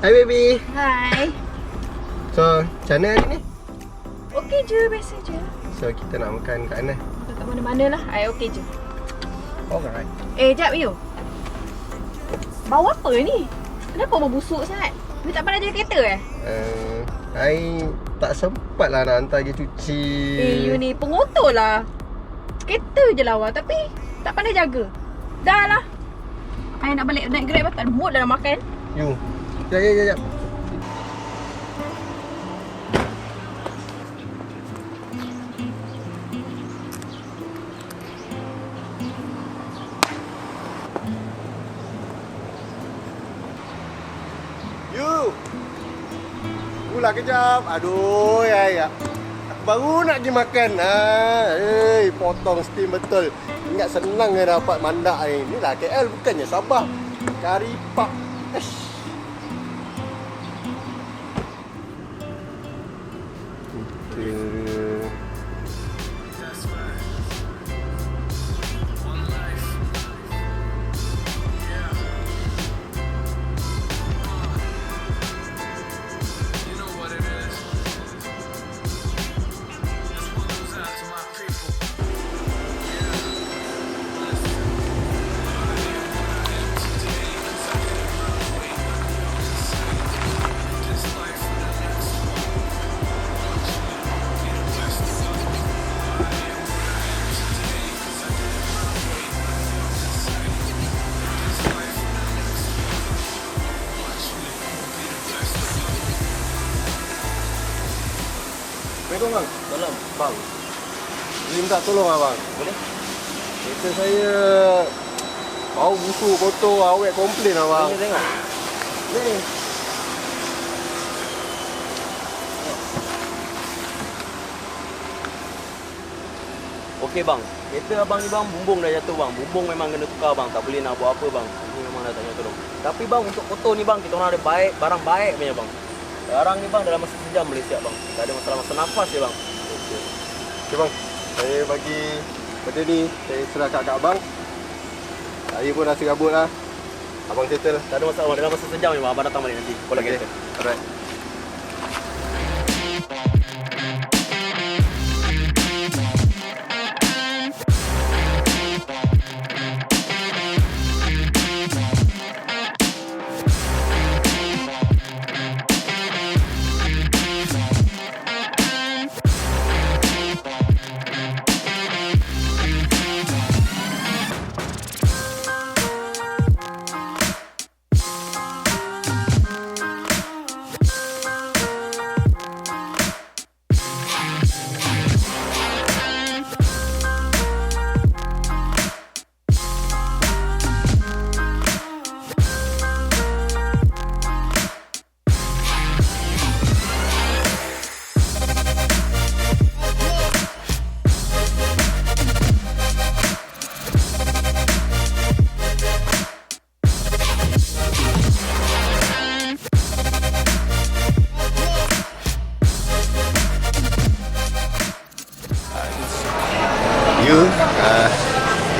Hai baby. Hai. So, macam mana hari ni? Okey je, biasa je. So, kita nak makan kat mana? Kat mana-mana lah. Okey je. Alright. Jap you. Bau apa ni? Kenapa bau busuk sangat? You tak pernah jaga kereta I tak sempat lah nak hantar dia cuci. You ni pengotor lah. Kereta je lawa tapi tak pandai jaga. Dah lah. I nak balik naik Grab tak ada mood dah nak makan. You. Jap. You. Tunggulah kejap. Aduh, ya. Aku baru nak pergi makan. Potong steam betul. Ingat senang je dapat mandak ni. Inilah KL bukannya Sabah. Kari pak. Assalamualaikum bang. Salam bang. Boleh minta tolong abang? Boleh? Kereta saya bau busuk, kotor, awet komplain abang. Boleh tengok? Ni. Okey bang. Kereta abang ni bang, bumbung dah jatuh bang. Bumbung memang kena tukar bang. Tak boleh nak buat apa bang. Ini memang dah tanya tolong. Tapi bang, untuk kotor ni bang, kita orang ada baik, barang baik punya bang. Sekarang ni bang dalam masa sejam boleh siap bang. Tak ada masalah nafas je bang. Okey bang. Saya bagi benda ni, saya serahkan kat abang. Saya pun dah serabut lah. Abang settle. Tak ada masalah bang. Dalam masa sejam je bang. Abang datang balik nanti. Kolek kereta. Alright.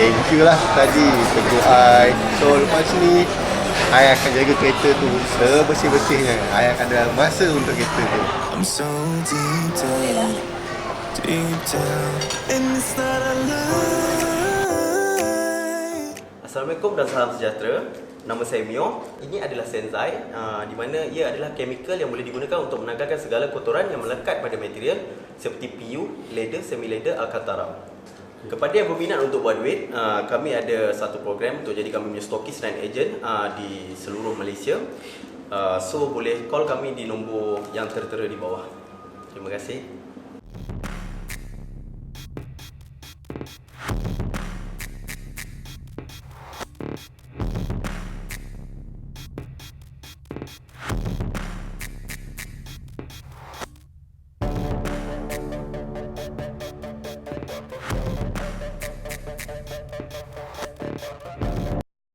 Thank you lah tadi tegur I. So lepas ni I akan jaga kereta tu sebersih-bersihnya. I akan ada masa untuk kereta tu. I'm so deep down and it's not a lie. Assalamualaikum dan salam sejahtera. Nama saya Mio. Ini adalah Senzai, di mana ia adalah chemical yang boleh digunakan untuk menanggalkan segala kotoran yang melekat pada material seperti PU, leather, semi-leather, alcantara. Kepada yang berminat untuk buat duit, kami ada satu program untuk jadi kami punya stokis dan agent di seluruh Malaysia. So boleh call kami di nombor yang tertera di bawah. Terima kasih.